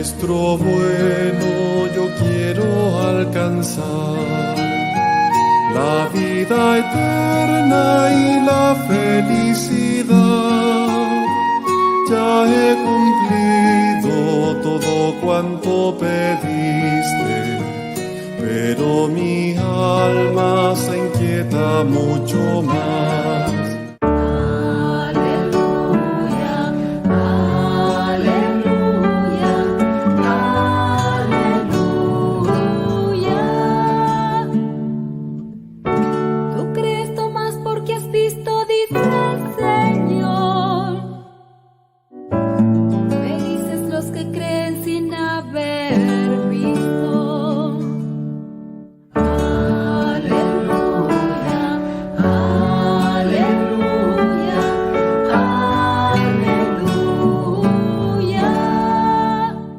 maestro bueno, yo quiero alcanzar la vida eterna y la felicidad. Ya he cumplido todo cuanto pediste, pero mi alma se inquieta mucho más.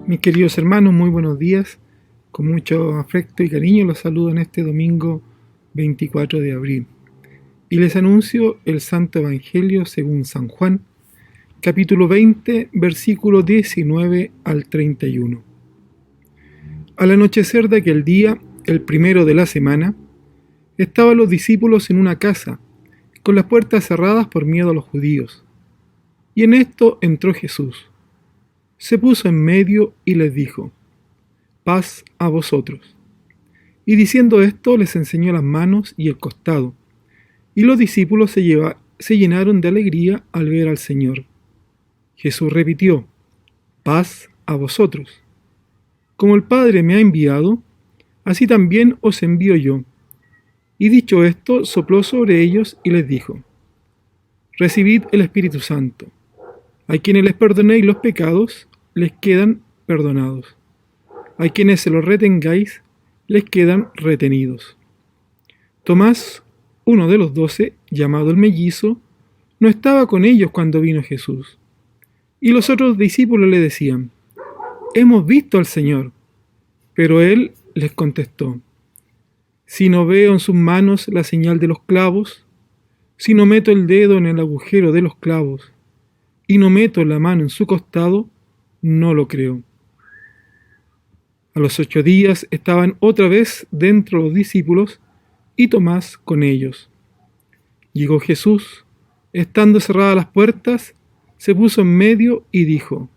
Mis queridos hermanos, muy buenos días. Con mucho afecto y cariño los saludo en este domingo 24 de abril. Y les anuncio el Santo Evangelio según San Juan, capítulo 20, versículo 19 al 31. Al anochecer de aquel día, el primero de la semana, estaban los discípulos en una casa, con las puertas cerradas por miedo a los judíos. Y en esto entró Jesús. Se puso en medio y les dijo: paz a vosotros. Y diciendo esto les enseñó las manos y el costado, y los discípulos se llenaron de alegría al ver al Señor. Jesús repitió: paz a vosotros. Como el Padre me ha enviado, así también os envío yo. Y dicho esto, sopló sobre ellos y les dijo: recibid el Espíritu Santo. A quienes les perdonéis los pecados, les quedan perdonados. A quienes se los retengáis, les quedan retenidos. Tomás, uno de los 12, llamado el mellizo, no estaba con ellos cuando vino Jesús. Y los otros discípulos le decían: hemos visto al Señor. Pero él les contestó: si no veo en sus manos la señal de los clavos, si no meto el dedo en el agujero de los clavos, y no meto la mano en su costado, no lo creo. A los 8 días estaban otra vez dentro los discípulos y Tomás con ellos. Llegó Jesús, estando cerradas las puertas, se puso en medio y dijo: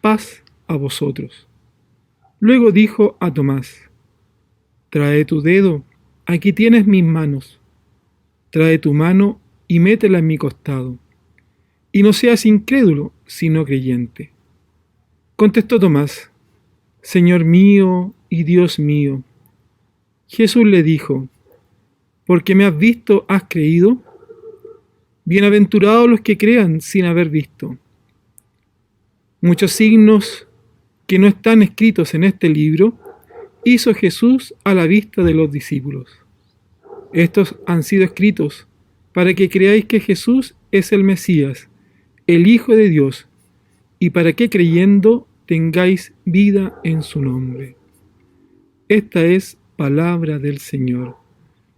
paz a vosotros. Luego dijo a Tomás: trae tu dedo, aquí tienes mis manos. Trae tu mano y métela en mi costado. Y no seas incrédulo, sino creyente. Contestó Tomás: Señor mío y Dios mío. Jesús le dijo: porque me has visto, has creído. Bienaventurados los que crean sin haber visto. Muchos signos que no están escritos en este libro hizo Jesús a la vista de los discípulos. Estos han sido escritos para que creáis que Jesús es el Mesías, el Hijo de Dios, y para que creyendo tengáis vida en su nombre. Esta es palabra del Señor.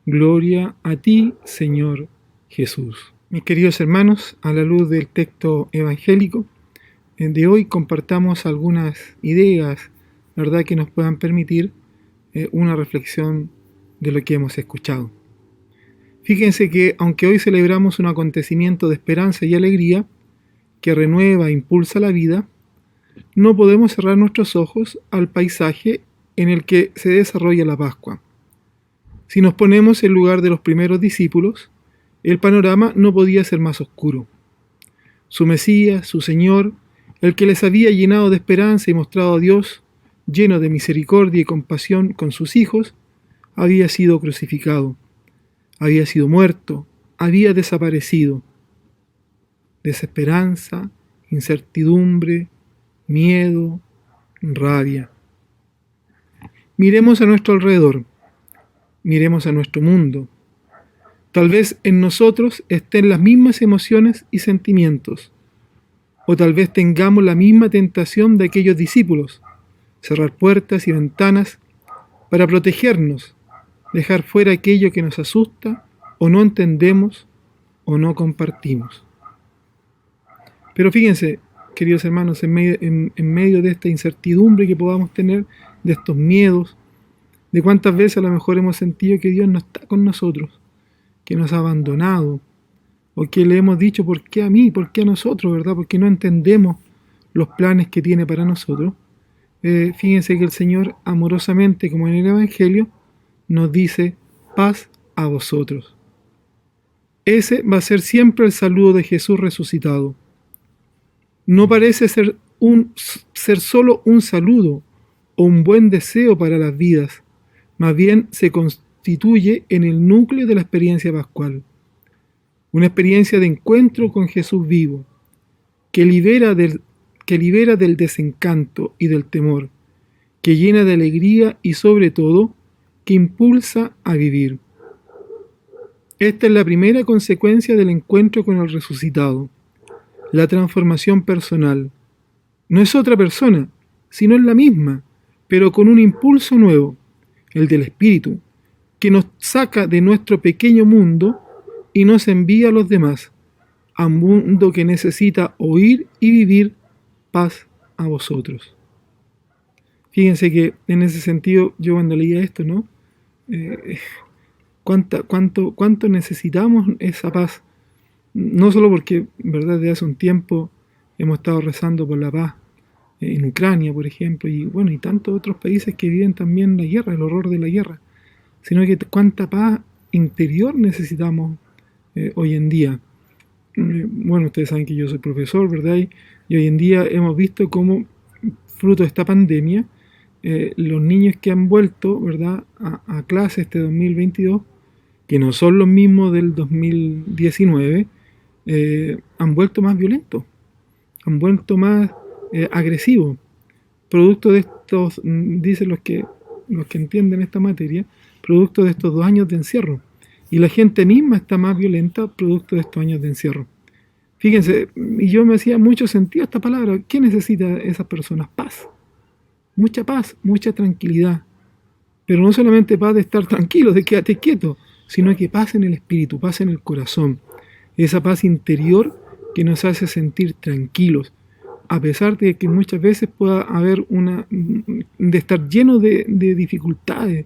Gloria a ti, Señor Jesús. Mis queridos hermanos, a la luz del texto evangélico de hoy compartamos algunas ideas, ¿verdad?, que nos puedan permitir una reflexión de lo que hemos escuchado. Fíjense que aunque hoy celebramos un acontecimiento de esperanza y alegría que renueva e impulsa la vida, no podemos cerrar nuestros ojos al paisaje en el que se desarrolla la Pascua. Si nos ponemos en lugar de los primeros discípulos, el panorama no podía ser más oscuro. Su Mesías, su Señor, el que les había llenado de esperanza y mostrado a Dios, lleno de misericordia y compasión con sus hijos, había sido crucificado, había sido muerto, había desaparecido. Desesperanza, incertidumbre, miedo, rabia. Miremos a nuestro alrededor, miremos a nuestro mundo. Tal vez en nosotros estén las mismas emociones y sentimientos, o tal vez tengamos la misma tentación de aquellos discípulos, cerrar puertas y ventanas para protegernos, dejar fuera aquello que nos asusta o no entendemos o no compartimos. Pero fíjense, queridos hermanos, en medio de esta incertidumbre que podamos tener, de estos miedos, de cuántas veces a lo mejor hemos sentido que Dios no está con nosotros, que nos ha abandonado, o que le hemos dicho, ¿por qué a mí? ¿Por qué a nosotros? ¿Verdad? Porque no entendemos los planes que tiene para nosotros. Fíjense que el Señor amorosamente, como en el Evangelio, nos dice, paz a vosotros. Ese va a ser siempre el saludo de Jesús resucitado. No parece ser solo un saludo o un buen deseo para las vidas, más bien se constituye en el núcleo de la experiencia pascual. Una experiencia de encuentro con Jesús vivo, que libera del desencanto y del temor, que llena de alegría y sobre todo, que impulsa a vivir. Esta es la primera consecuencia del encuentro con el resucitado, la transformación personal. No es otra persona, sino es la misma, pero con un impulso nuevo, el del Espíritu, que nos saca de nuestro pequeño mundo y nos envía a los demás, a un mundo que necesita oír y vivir paz a vosotros. Fíjense que en ese sentido, yo cuando leía esto, ¿no? ¿Cuánto necesitamos esa paz? No solo porque, verdad, desde hace un tiempo hemos estado rezando por la paz en Ucrania, por ejemplo, y bueno, y tantos otros países que viven también la guerra, el horror de la guerra, sino que cuánta paz interior necesitamos hoy en día. Bueno, ustedes saben que yo soy profesor, ¿verdad? Y hoy en día hemos visto cómo, fruto de esta pandemia, los niños que han vuelto, ¿verdad?, a clase este 2022, que no son los mismos del 2019, han vuelto más violentos, han vuelto más agresivos, producto de estos, dicen los que entienden esta materia, producto de estos 2 años de encierro. Y la gente misma está más violenta producto de estos años de encierro. Fíjense, y yo me hacía mucho sentido esta palabra. ¿Qué necesita esas personas? Paz, mucha tranquilidad. Pero no solamente paz de estar tranquilo, de quédate quieto, sino que paz en el espíritu, paz en el corazón. Esa paz interior que nos hace sentir tranquilos, a pesar de que muchas veces pueda haber de estar lleno de dificultades,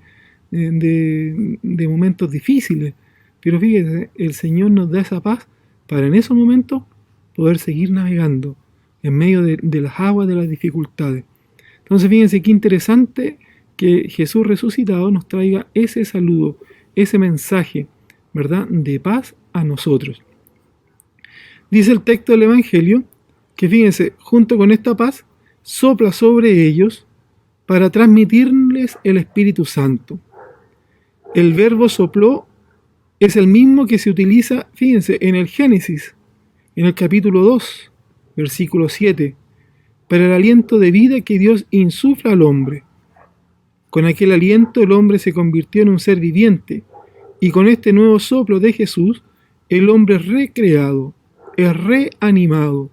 de momentos difíciles. Pero fíjense, el Señor nos da esa paz para en esos momentos poder seguir navegando en medio de las aguas de las dificultades. Entonces fíjense qué interesante que Jesús resucitado nos traiga ese saludo, ese mensaje, ¿verdad?, de paz a nosotros. Dice el texto del Evangelio que, fíjense, junto con esta paz, sopla sobre ellos para transmitirles el Espíritu Santo. El verbo sopló es el mismo que se utiliza, fíjense, en el Génesis, en el capítulo 2, versículo 7, para el aliento de vida que Dios insufla al hombre. Con aquel aliento el hombre se convirtió en un ser viviente, y con este nuevo soplo de Jesús, el hombre es recreado, es reanimado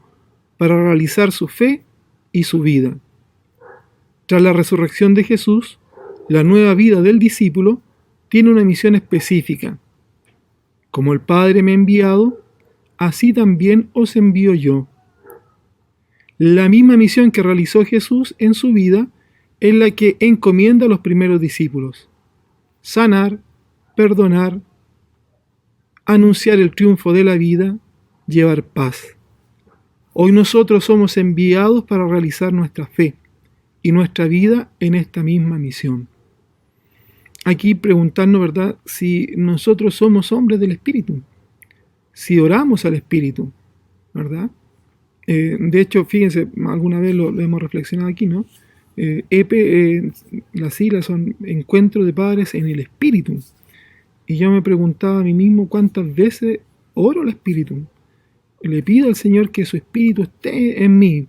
para realizar su fe y su vida. Tras la resurrección de Jesús, la nueva vida del discípulo tiene una misión específica. Como el Padre me ha enviado, así también os envío yo. La misma misión que realizó Jesús en su vida es la que encomienda a los primeros discípulos: sanar, perdonar, anunciar el triunfo de la vida, llevar paz. Hoy nosotros somos enviados para realizar nuestra fe y nuestra vida en esta misma misión. Aquí preguntarnos, ¿verdad?, si nosotros somos hombres del Espíritu, si oramos al Espíritu, ¿verdad? De hecho, fíjense, alguna vez lo hemos reflexionado aquí, ¿no? Las siglas son Encuentro de Padres en el Espíritu. Y yo me preguntaba a mí mismo cuántas veces oro al Espíritu. Le pido al Señor que su Espíritu esté en mí.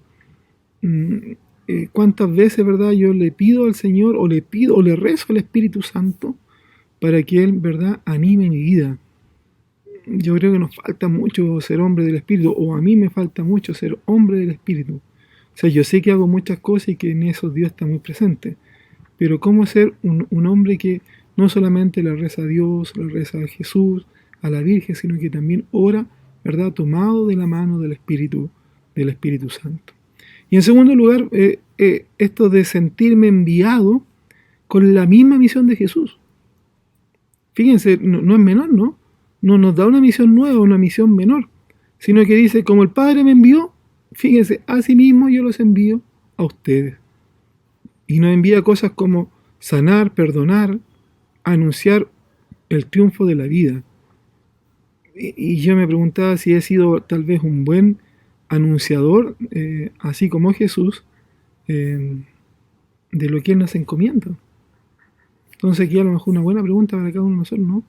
Cuántas veces, ¿verdad?, yo le pido al Señor o le rezo al Espíritu Santo para que Él, ¿verdad?, anime mi vida. Yo creo que nos falta mucho ser hombre del Espíritu, o a mí me falta mucho ser hombre del Espíritu. O sea, yo sé que hago muchas cosas y que en eso Dios está muy presente, pero ¿cómo ser un hombre que no solamente le reza a Dios, le reza a Jesús, a la Virgen, sino que también ora, ¿verdad?, tomado de la mano del Espíritu Santo? Y en segundo lugar, esto de sentirme enviado con la misma misión de Jesús. Fíjense, no es menor, ¿no? No nos da una misión nueva, una misión menor, sino que dice, como el Padre me envió, fíjense, así mismo yo los envío a ustedes. Y nos envía cosas como sanar, perdonar, anunciar el triunfo de la vida. Y yo me preguntaba si he sido tal vez un buen anunciador, así como Jesús, de lo que Él nos encomienda. Entonces aquí a lo mejor una buena pregunta para cada uno de nosotros, ¿no?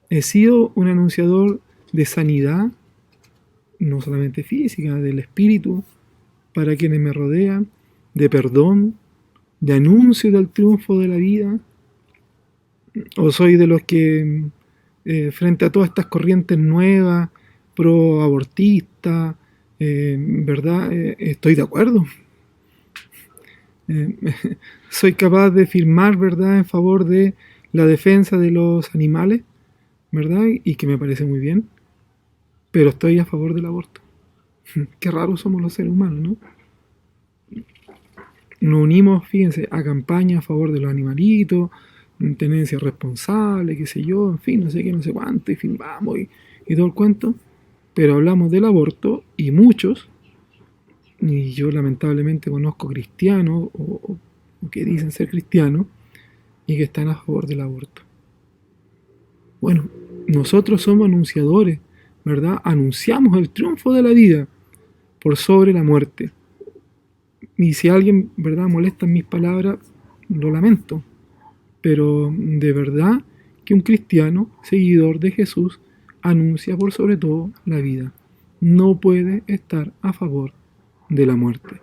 ¿He sido un anunciador de sanidad, no solamente física, del espíritu, para quienes me rodean, de perdón, de anuncio del triunfo de la vida? ¿O soy de los que frente a todas estas corrientes nuevas, pro-abortistas, ¿verdad? Estoy de acuerdo. Soy capaz de firmar, ¿verdad?, en favor de la defensa de los animales, ¿verdad? Y que me parece muy bien, pero estoy a favor del aborto. Qué raros somos los seres humanos, ¿no? Nos unimos, fíjense, a campañas a favor de los animalitos, tenencia responsable, qué sé yo, en fin, no sé qué, no sé cuánto, y filmamos y todo el cuento, pero hablamos del aborto y muchos, y yo lamentablemente conozco cristianos o que dicen ser cristianos y que están a favor del aborto. Bueno, nosotros somos anunciadores, ¿verdad? Anunciamos el triunfo de la vida por sobre la muerte. Y si alguien, ¿verdad?, molesta en mis palabras, lo lamento. Pero de verdad que un cristiano, seguidor de Jesús, anuncia por sobre todo la vida. No puede estar a favor de la muerte.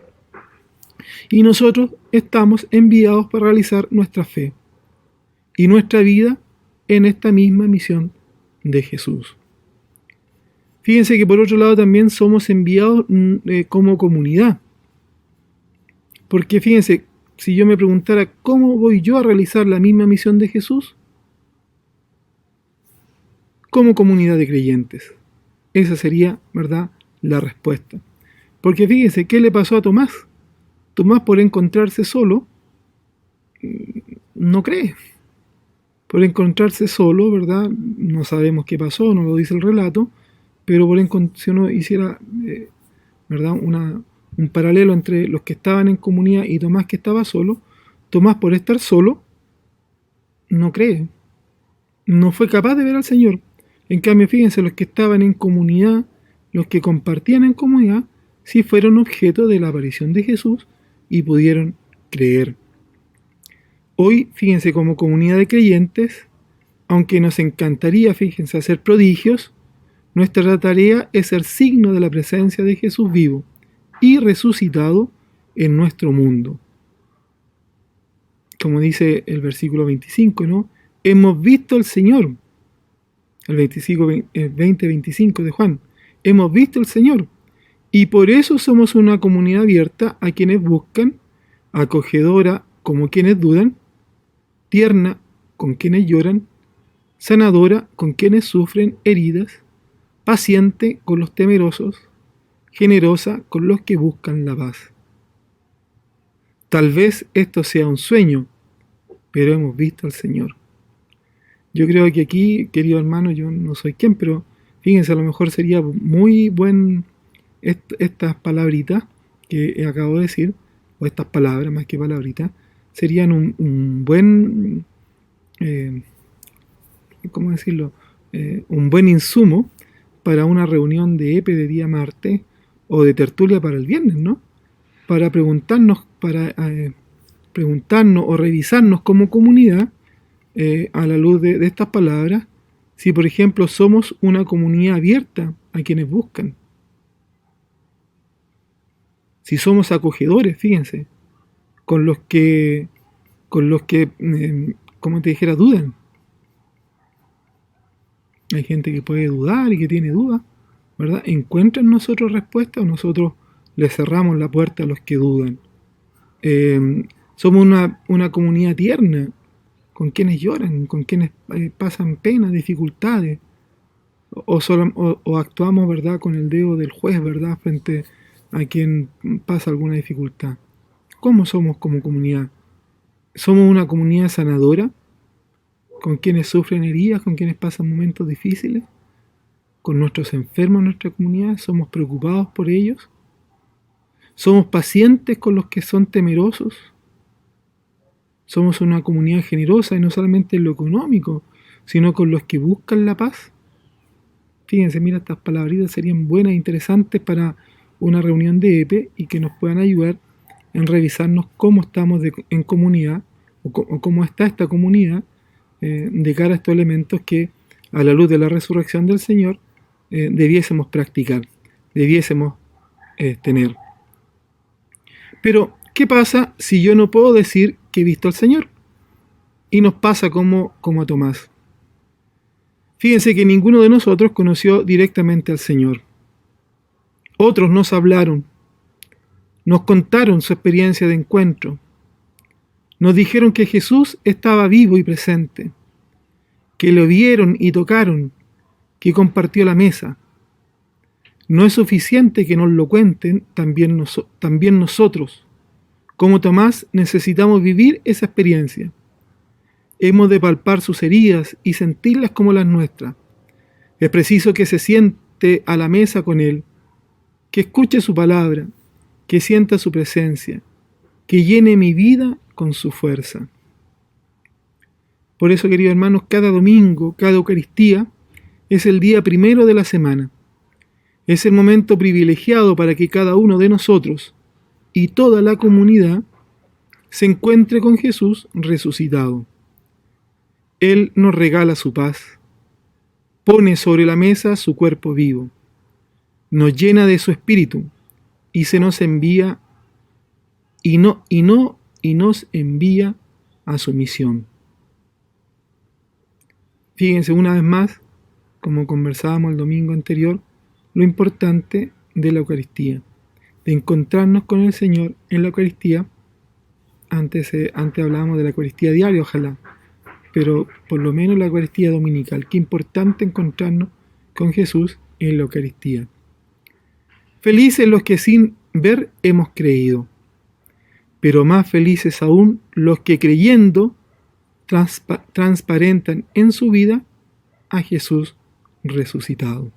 Y nosotros estamos enviados para realizar nuestra fe y nuestra vida en esta misma misión de Jesús. Fíjense que por otro lado también somos enviados como comunidad. Porque fíjense, si yo me preguntara cómo voy yo a realizar la misma misión de Jesús, como comunidad de creyentes. Esa sería, ¿verdad?, la respuesta. Porque fíjense, ¿qué le pasó a Tomás? Tomás, por encontrarse solo, no cree. Por encontrarse solo, ¿verdad? No sabemos qué pasó, no lo dice el relato, pero si uno hiciera, ¿verdad?, un paralelo entre los que estaban en comunidad y Tomás que estaba solo, Tomás, por estar solo, no cree. No fue capaz de ver al Señor. En cambio, fíjense, los que estaban en comunidad, los que compartían en comunidad, sí fueron objeto de la aparición de Jesús y pudieron creer. Hoy, fíjense, como comunidad de creyentes, aunque nos encantaría, fíjense, hacer prodigios, nuestra tarea es ser signo de la presencia de Jesús vivo y resucitado en nuestro mundo. Como dice el versículo 25, ¿no? Hemos visto al Señor. El 20-25 de Juan. Hemos visto al Señor. Y por eso somos una comunidad abierta a quienes buscan, acogedora como quienes dudan, tierna con quienes lloran, sanadora con quienes sufren heridas, paciente con los temerosos, generosa con los que buscan la paz. Tal vez esto sea un sueño, pero hemos visto al Señor. Yo creo que aquí, querido hermano, yo no soy quien, pero fíjense, a lo mejor sería muy buen estas palabritas que acabo de decir, o estas palabras más que palabritas, serían un buen, ¿cómo decirlo?, un buen insumo para una reunión de EPE de día martes o de tertulia para el viernes, ¿no? Para preguntarnos o revisarnos como comunidad a la luz de estas palabras, si por ejemplo somos una comunidad abierta a quienes buscan, si somos acogedores, fíjense, con los que como te dijera, dudan. Hay gente que puede dudar y que tiene dudas, ¿verdad? ¿Encuentran nosotros respuestas o nosotros les cerramos la puerta a los que dudan? Somos una comunidad tierna con quienes lloran, con quienes pasan penas, dificultades, o actuamos, ¿verdad?, con el dedo del juez, ¿verdad?, frente a quien pasa alguna dificultad. ¿Cómo somos como comunidad? ¿Somos una comunidad sanadora? ¿Con quienes sufren heridas? ¿Con quienes pasan momentos difíciles? ¿Con nuestros enfermos en nuestra comunidad? ¿Somos preocupados por ellos? ¿Somos pacientes con los que son temerosos? ¿Somos una comunidad generosa y no solamente en lo económico, sino con los que buscan la paz? Fíjense, mira, estas palabritas serían buenas e interesantes para una reunión de EPE y que nos puedan ayudar en revisarnos cómo estamos en comunidad o cómo está esta comunidad de cara a estos elementos que a la luz de la resurrección del Señor debiésemos practicar, debiésemos tener. Pero, ¿qué pasa si yo no puedo decir que he visto al Señor? Y nos pasa como a Tomás. Fíjense que ninguno de nosotros conoció directamente al Señor. Otros nos hablaron, nos contaron su experiencia de encuentro, nos dijeron que Jesús estaba vivo y presente, que lo vieron y tocaron, que compartió la mesa. No es suficiente que nos lo cuenten, también nosotros, como Tomás, necesitamos vivir esa experiencia. Hemos de palpar sus heridas y sentirlas como las nuestras. Es preciso que se siente a la mesa con Él, que escuche su palabra, que sienta su presencia, que llene mi vida con su fuerza. Por eso, queridos hermanos, cada domingo, cada Eucaristía, es el día primero de la semana. Es el momento privilegiado para que cada uno de nosotros y toda la comunidad se encuentre con Jesús resucitado. Él nos regala su paz, pone sobre la mesa su cuerpo vivo, nos llena de su espíritu y se nos envía y nos envía a su misión. Fíjense una vez más, como conversábamos el domingo anterior, lo importante de la Eucaristía, de encontrarnos con el Señor en la Eucaristía. Antes hablábamos de la Eucaristía diaria, ojalá, pero por lo menos la Eucaristía dominical. Qué importante encontrarnos con Jesús en la Eucaristía. Felices los que sin ver hemos creído, pero más felices aún los que creyendo transparentan en su vida a Jesús resucitado.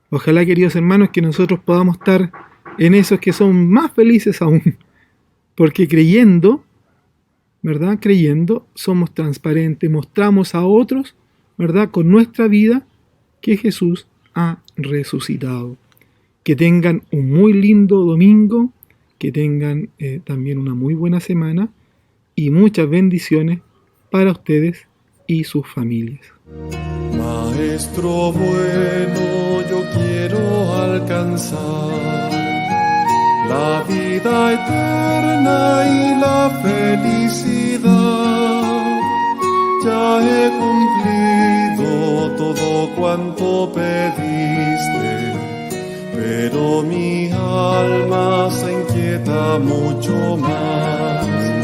Ojalá, queridos hermanos, que nosotros podamos estar en esos que son más felices aún, porque creyendo, ¿verdad? Creyendo, somos transparentes, mostramos a otros, ¿verdad? Con nuestra vida que Jesús ha resucitado. Que tengan un muy lindo domingo, que tengan también una muy buena semana y muchas bendiciones para ustedes y sus familias. Maestro bueno, yo quiero alcanzar la vida eterna y la felicidad. Ya he cumplido todo cuanto pediste, pero mi alma se inquieta mucho más.